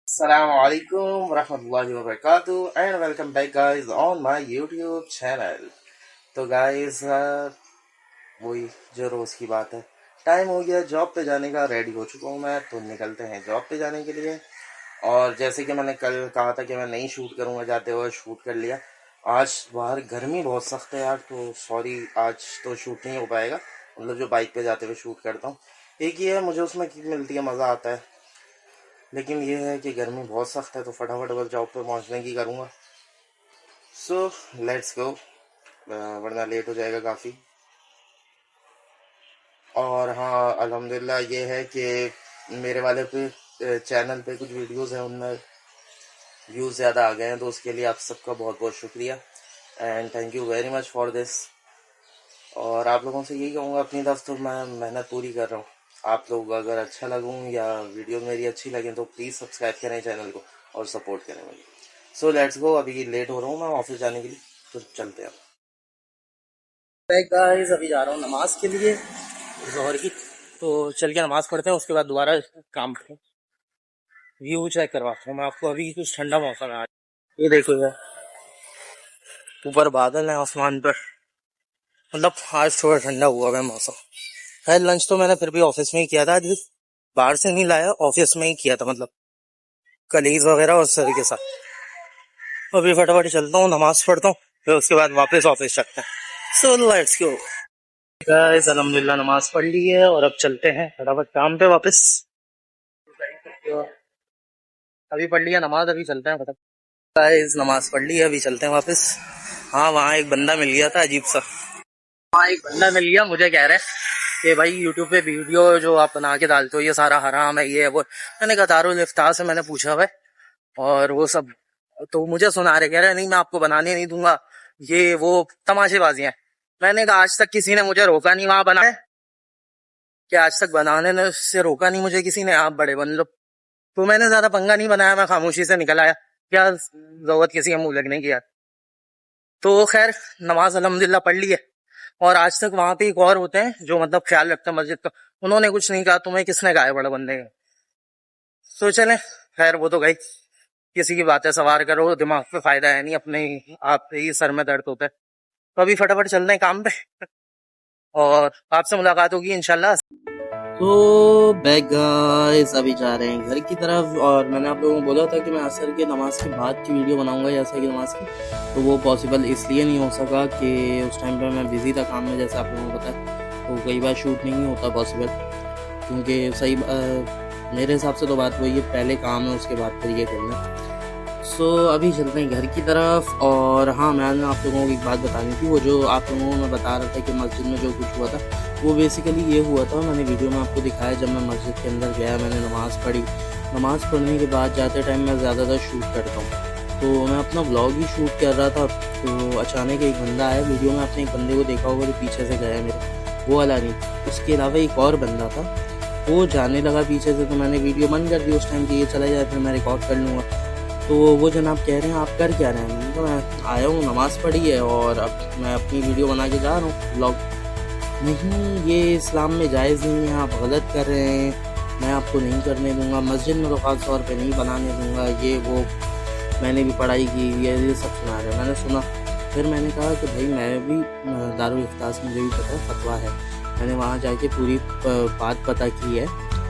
Assalamualaikum warahmatullahi wabarakatuh and welcome back guys on my YouTube channel। तो guys वही जो रोज़ की बात है, टाइम हो गया जॉब पे जाने का, रेडी हो चुका हूँ मैं, तो निकलते हैं जॉब पे जाने के लिए। और जैसे कि मैंने कल कहा था कि मैं नहीं शूट करूँगा, जाते हुए शूट कर लिया। आज बाहर गर्मी बहुत सख्त है यार, तो सॉरी आज तो शूट नहीं हो पाएगा। मतलब जो बाइक पे जाते हुए शूट करता हूँ, एक ही है मुझे उसमें किक मिलती है, मज़ा आता है। लेकिन ये है कि गर्मी बहुत सख्त है, तो फटाफट बस जॉब पे पहुंचने की करूँगा। सो लेट्स गो, वरना लेट हो जाएगा काफ़ी। और हाँ, अल्हम्दुलिल्लाह ये है कि मेरे वाले पे चैनल पे कुछ वीडियोस हैं, उनमें व्यूज़ ज़्यादा आ गए हैं, तो उसके लिए आप सबका बहुत बहुत शुक्रिया and thank you very much for this. और आप लोगों से यही कहूँगा, अपनी तरफ तो मैं मेहनत पूरी कर रहा हूँ। आप लोग अगर अच्छा लगूँ या वीडियो मेरी अच्छी लगे तो प्लीज़ सब्सक्राइब करें चैनल को और सपोर्ट करें मुझे। सो लेट्स गो, अभी लेट हो रहा हूँ मैं ऑफिस जाने के लिए, तो चलते हैं। गाइस अभी जा रहा हूँ नमाज के लिए जोहर की, तो चल के नमाज पढ़ते हैं, उसके बाद दोबारा काम पे। व्यू चेक करवाता हूँ मैं आपको, अभी कुछ ठंडा मौसम है आज। ये देखो यार, ऊपर बादल है आसमान पर, मतलब आज थोड़ा ठंडा हुआ है मौसम। खैर लंच तो मैंने फिर भी ऑफिस में ही किया था, आज बाहर से नहीं लाया, ऑफिस में ही किया था, मतलब कलीग्स वगैरह और सर के साथ। अभी फटाफट चलता हूँ, नमाज पढ़ता हूँ, फिर उसके बाद वापस ऑफिस चलते हैं। सो लेट्स गो गाइस, अल्हम्दुलिल्लाह नमाज पढ़ ली है और अब चलते हैं फटाफट काम पे वापस। अभी पढ़ लिया नमाज, अभी चलते हैं फटाफट। गाइस नमाज पढ़ ली है, अभी चलते हैं वापस। हाँ, वहाँ एक बंदा मिल गया था अजीब सा। वहाँ एक बंदा मिल गया, मुझे कह रहे हैं कि भाई यूट्यूब पे वीडियो जो आप बना के डालते हो ये सारा हराम है, ये है वो। मैंने कहा दारुल इफ्तार से मैंने पूछा हुआ है और वो सब, तो मुझे सुना रहे, कह रहे नहीं मैं आपको बनाने नहीं दूंगा, ये वो तमाशेबाजियां। मैंने कहा आज तक किसी ने मुझे रोका नहीं वहां बनाए, कि आज तक बनाने से रोका नहीं मुझे किसी ने, आप बड़े बन लो। तो मैंने ज्यादा पंगा नहीं बनाया, मैं खामोशी से निकल आया, क्या जरूरत किसी के मुंह लगने की यार। तो खैर नमाज अल्हम्दुलिल्लाह पढ़ ली है। और आज तक वहां पे एक और होते हैं जो मतलब ख्याल रखते हैं मस्जिद का, उन्होंने कुछ नहीं कहा, तुम्हें किसने कहा है बड़े बंदे का। तो चले, खैर वो तो गई, किसी की बातें सवार करो, दिमाग पे फायदा है नहीं, अपने आप पे ही सर में दर्द होता है। तो अभी फटाफट चलते हैं काम पे और आपसे मुलाकात होगी इंशाल्लाह। तो बैक गाइस अभी जा रहे हैं घर की तरफ, और मैंने आप लोगों को बोला था कि मैं असर की नमाज के बाद की वीडियो बनाऊंगा या असर की नमाज की, तो वो पॉसिबल इसलिए नहीं हो सका कि उस टाइम पे मैं बिज़ी था काम में, जैसे आप लोगों को पता है, तो कई बार शूट नहीं होता पॉसिबल, क्योंकि सही मेरे हिसाब से तो बात वही है, पहले काम है उसके बाद फिर ये करना। सो अभी चलते हैं घर की तरफ। और हाँ, मैंने आप लोगों को एक बात बतानी थी, वो जो आप लोगों को मैं बता रहा था कि मस्जिद में जो कुछ हुआ था, वो बेसिकली ये हुआ था, मैंने वीडियो में आपको दिखाया, जब मैं मस्जिद के अंदर गया, मैंने नमाज़ पढ़ी। नमाज़ पढ़ने के बाद जाते टाइम मैं ज़्यादातर शूट करता हूँ, तो मैं अपना व्लॉग ही शूट कर रहा था, तो अचानक एक बंदा आया। वीडियो में आपने एक बंदे को देखा होगा जो पीछे से गया मेरे, वो वाला नहीं, उसके अलावा एक और बंदा था, वो जाने लगा पीछे से, तो मैंने वीडियो बंद कर दी उस टाइम की, ये चला जाए फिर मैं रिकॉर्ड कर लूँगा। तो वो जनाब कह रहे हैं आप कर क्या रहे हैं, तो मैं आया हूँ, नमाज़ पढ़ी है और अब मैं अपनी वीडियो बना के जा रहा हूँ व्लॉग। नहीं, ये इस्लाम में जायज़ नहीं है, आप गलत कर रहे हैं, मैं आपको नहीं करने दूंगा, मस्जिद में तो ख़ास तौर पे नहीं बनाने दूंगा, ये वो, मैंने भी पढ़ाई की, ये सब सुना रहे। मैंने सुना, फिर मैंने कहा कि भाई मैं भी दारुल इफ्तार से मुझे भी पता है, फतवा है, मैंने वहाँ जाके पूरी बात पता की है,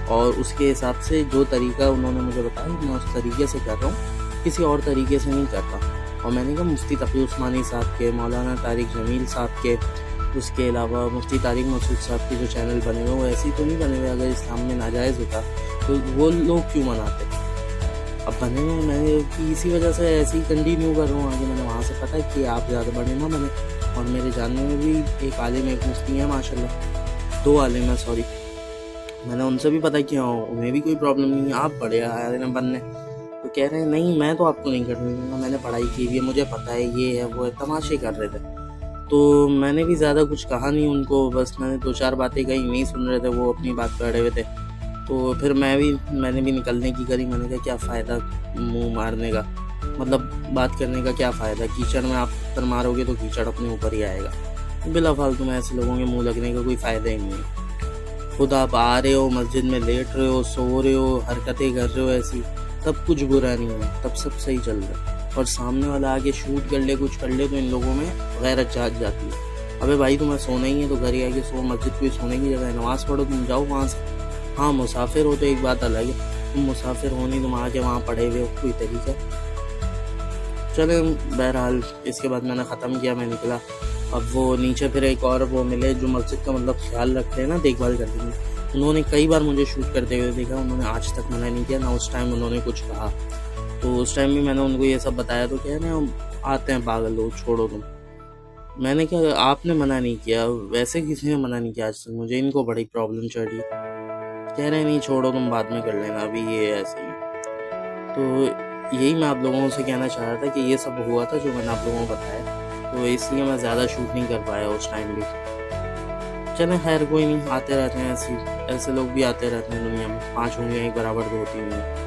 और उसके हिसाब से जो तरीका उन्होंने मुझे बताया मैं उस तरीके से कर रहा हूँ, किसी और तरीके से नहीं करता। और मैंने कहा मुफ्ती तकी उस्मानी साहब के, मौलाना तारिक जमील साहब के, उसके अलावा मुफ्ती तारिक मसूद साहब के जो चैनल बने हुए, वो ऐसे ही तो नहीं बने हुए, अगर इस्लाम में नाजायज़ होता तो वो लोग क्यों मनाते। अब बने हुए मैंने कि इसी वजह से ऐसे ही कंटिन्यू कर रहा हूँ आगे। मैंने वहाँ से पता कि आप ज़्यादा बड़े ना बने, और मेरे जानने में भी एक आलिम एक मुफ्ती है माशाल्लाह, 2 आलिम है सॉरी, मैंने उनसे भी पता किया, उन्हें भी कोई प्रॉब्लम नहीं है, आप बड़े आलिम बनने। तो कह रहे हैं नहीं मैं तो आपको नहीं करने दूंगा, मैंने पढ़ाई की हुई है, मुझे पता है, ये है वो है, तमाशे कर रहे थे। तो मैंने भी ज़्यादा कुछ कहा नहीं उनको, बस मैंने 2-4 बातें कही, नहीं सुन रहे थे वो, अपनी बात पे अड़े हुए थे। तो फिर मैंने भी निकलने की करी, मैंने कहा क्या फ़ायदा मुंह मारने का, मतलब बात करने का क्या फ़ायदा, कीचड़ में आप पत्थर मारोगे तो कीचड़ अपने ऊपर ही आएगा, बिला फालतू में ऐसे लोगों के मुँह लगने का कोई फ़ायदा ही नहीं है। खुद आप आ रहे हो मस्जिद में, लेट रहे हो, सो रहे हो, हरकतें कर रहे हो ऐसी, तब कुछ बुरा नहीं है, तब सब सही चल रहा है। और सामने वाला आके शूट कर ले, कुछ कर ले, तो इन लोगों में गैरत जाग जाती है। अबे भाई तुम्हें सोना ही है तो घर ही आके सो, मस्जिद कोई सोने की जगह है, नमाज पढ़ो, तुम जाओ वहाँ से। हाँ मुसाफिर हो तो एक बात अलग है, तुम मुसाफिर हो नहीं, तुम आके वहाँ पड़े हुए हो, कोई तरीका। चले बहरहाल इसके बाद मैंने ख़त्म किया, मैं निकला। अब वो नीचे फिर एक और वो मिले जो मस्जिद का मतलब ख्याल रखते हैं ना, देखभाल करते हैं। उन्होंने कई बार मुझे शूट करते हुए देखा, उन्होंने आज तक मना नहीं किया, ना उस टाइम उन्होंने कुछ कहा। तो उस टाइम भी मैंने उनको ये सब बताया तो कह रहे हैं आते हैं पागल लोग, छोड़ो तुम। मैंने कहा आपने मना नहीं किया, वैसे किसी ने मना नहीं किया आज तक मुझे, इनको बड़ी प्रॉब्लम चढ़ रही। कह रहे नहीं छोड़ो तुम बाद में कर लेना, अभी ये ऐसे ही। तो यही मैं आप लोगों से कहना चाह रहा था कि ये सब हुआ था जो मैंने आप लोगों को बताया, तो इसलिए मैं ज़्यादा शूट नहीं कर पाया उस टाइम भी। चलें खैर कोई नहीं, आते रहते हैं ऐसे लोग भी आते रहते हैं दुनिया में, 5 उंगलियां एक बराबर तो होती नहीं।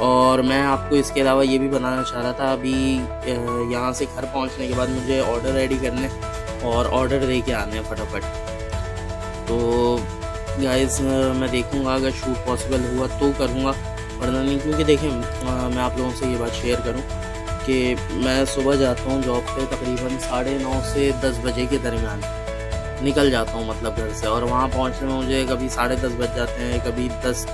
और मैं आपको इसके अलावा ये भी बनाना चाह रहा था, अभी यहाँ से घर पहुँचने के बाद मुझे ऑर्डर रेडी करने और ऑर्डर दे के आने हैं फटाफट। तो गाइस मैं देखूँगा अगर शूट पॉसिबल हुआ तो करूँगा, वरना नहीं। क्योंकि देखें मैं आप लोगों से ये बात शेयर करूँ कि मैं सुबह जाता हूँ जॉब पे, तकरीबन 9:30 से 10 बजे के दरमियान निकल जाता हूँ मतलब घर से, और वहाँ पहुँचने में मुझे कभी 10:30 बज जाते हैं, कभी 10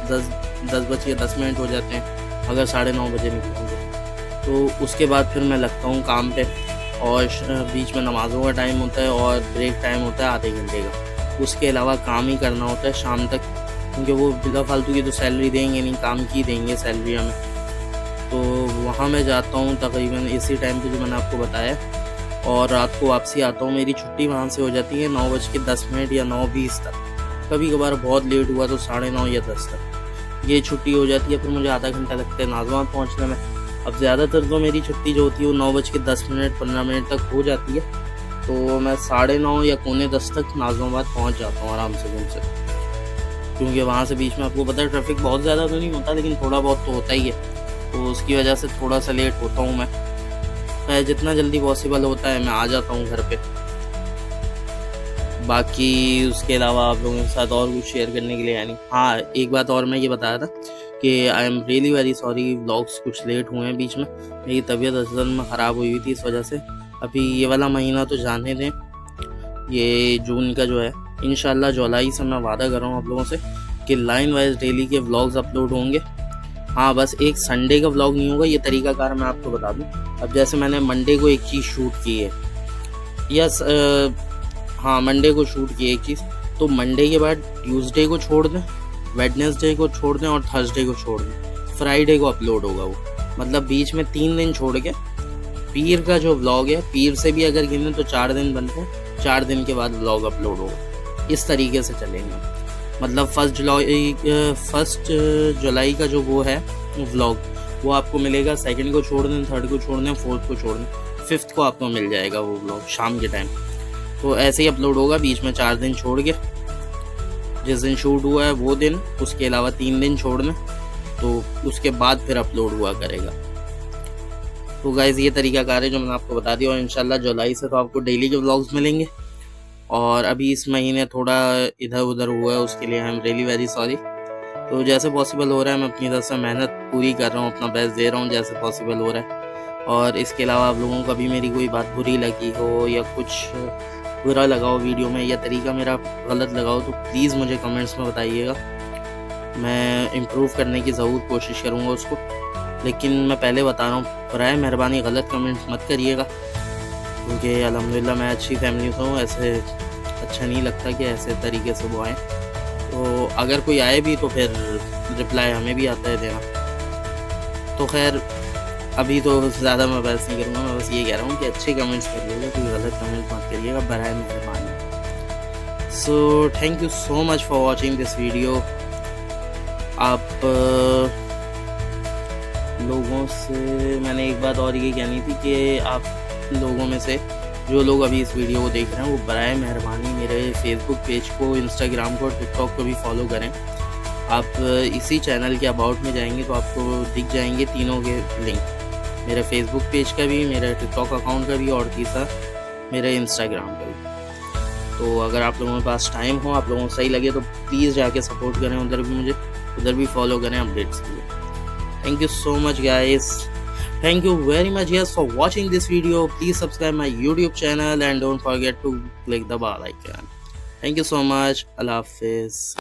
बज के 10 मिनट हो जाते हैं अगर 9:30 बजे निकलूँगा। तो उसके बाद फिर मैं लगता हूँ काम पे, और बीच में नमाज़ों का टाइम होता है और ब्रेक टाइम होता है आधे घंटे का। उसके अलावा काम ही करना होता है शाम तक, क्योंकि वो बिला फालतू की तो सैलरी देंगे नहीं, काम की देंगे सैलरी हमें। तो वहाँ मैं जाता हूँ तकरीबन इसी टाइम पे जो मैंने आपको बताया, और रात को वापसी आता हूँ। मेरी छुट्टी वहाँ से हो जाती है 9:10 या 9:20 तक, कभी कभार बहुत लेट हुआ तो 9:30 या 10 तक ये छुट्टी हो जाती है। फिर मुझे आधा घंटा लगता है नाज़िमाबाद पहुँचने में। अब ज़्यादातर तो मेरी छुट्टी जो होती है वो 9:10-15 तक हो जाती है, तो मैं 9:30 या 9:45 तक नाज़िमाबाद पहुँच जाता हूँ आराम से घूम से। क्योंकि वहाँ से बीच में आपको पता है ट्रैफिक बहुत ज़्यादा तो नहीं होता, लेकिन थोड़ा बहुत तो होता ही है, तो उसकी वजह से थोड़ा सा लेट होता हूँ मैं। जितना जल्दी पॉसिबल होता है मैं आ जाता हूँ घर पे। बाकी उसके अलावा आप लोगों के साथ और कुछ शेयर करने के लिए है नहीं। हाँ एक बात और मैं ये बताया था कि I am really very sorry, vlogs कुछ लेट हुए हैं बीच में, मेरी तबीयत असल में ख़राब हुई थी इस वजह से। अभी ये वाला महीना तो जाने दें, ये जून का जो है इंशाल्लाह जुलाई से मैं वादा कर रहा हूँ आप लोगों से कि लाइन वाइज डेली के व्लॉग्स अपलोड होंगे। हाँ बस एक संडे का व्लॉग नहीं होगा, ये तरीकाकार मैं आपको बता दूँ। अब जैसे मैंने मंडे को एक चीज़ शूट की है, यस हाँ मंडे को शूट की एक चीज़, तो मंडे के बाद ट्यूसडे को छोड़ दें, वेडनेसडे को छोड़ दें और थर्सडे को छोड़ दें, फ्राइडे को अपलोड होगा वो। मतलब बीच में 3 दिन छोड़ के पीर का जो व्लॉग है, पीर से भी अगर गिने तो 4 दिन बनते हैं, 4 दिन के बाद व्लॉग अपलोड होगा। इस तरीके से चलेंगे। मतलब 1 जुलाई का जो वो है व्लॉग, वो आपको मिलेगा। 2nd को छोड़ दें, 3rd को छोड़ दें, 4th को छोड़ दें, 5th को आपको मिल जाएगा वो व्लॉग शाम के टाइम। तो ऐसे ही अपलोड होगा, बीच में 4 दिन छोड़ के, जिस दिन शूट हुआ है वो दिन, उसके अलावा 3 दिन छोड़ दें, तो उसके बाद फिर अपलोड हुआ करेगा। तो गाइज़ ये तरीकाकार है जो मैंने आपको बता दिया, और इंशाल्लाह जुलाई से तो आपको डेली के व्लॉग्स मिलेंगे। और अभी इस महीने थोड़ा इधर उधर हुआ है, उसके लिए I am really very sorry. तो जैसे पॉसिबल हो रहा है मैं अपनी तरफ से मेहनत पूरी कर रहा हूँ, अपना बेस्ट दे रहा हूँ जैसे पॉसिबल हो रहा है। और इसके अलावा आप लोगों को कभी मेरी कोई बात बुरी लगी हो या कुछ बुरा लगा हो वीडियो में, या तरीका मेरा गलत लगा हो, तो प्लीज़ मुझे कमेंट्स में बताइएगा। मैं इम्प्रूव करने की ज़रूर कोशिश करूँगा उसको। लेकिन मैं पहले बता रहा हूँ, बराए मेहरबानी गलत कमेंट्स मत करिएगा, क्योंकि अल्हम्दुलिल्लाह मैं अच्छी फैमिली से हूँ, ऐसे अच्छा नहीं लगता कि ऐसे तरीके से वो आए। तो अगर कोई आए भी तो फिर रिप्लाई हमें भी आता है देना। तो खैर अभी तो ज़्यादा मैं बहस नहीं करूँगा, मैं बस ये कह रहा हूँ कि अच्छे कमेंट्स करिएगा, कोई गलत कमेंट मत करिएगा, बराए मेहरबानी। So thank you so much for watching this video. आप लोगों से मैंने एक बात और ये कहनी थी कि आप लोगों में से जो लोग अभी इस वीडियो को देख रहे हैं वो बराए मेहरबानी मेरे फेसबुक पेज को, इंस्टाग्राम को और टिकटॉक को भी फॉलो करें। आप इसी चैनल के अबाउट में जाएंगे तो आपको दिख जाएंगे तीनों के लिंक, मेरे फेसबुक पेज का भी, मेरे टिकटॉक अकाउंट का भी, और तीसरा मेरे इंस्टाग्राम का भी। तो अगर आप लोगों के पास टाइम हो, आप लोगों को सही लगे तो प्लीज़ जाके सपोर्ट करें, उधर भी मुझे उधर भी फॉलो करें अपडेट्स के लिए। Thank you so much, guys. Thank you very much, yes, for watching this video. Please subscribe my YouTube channel and don't forget to click the bell icon. Thank you so much. Allah Hafiz.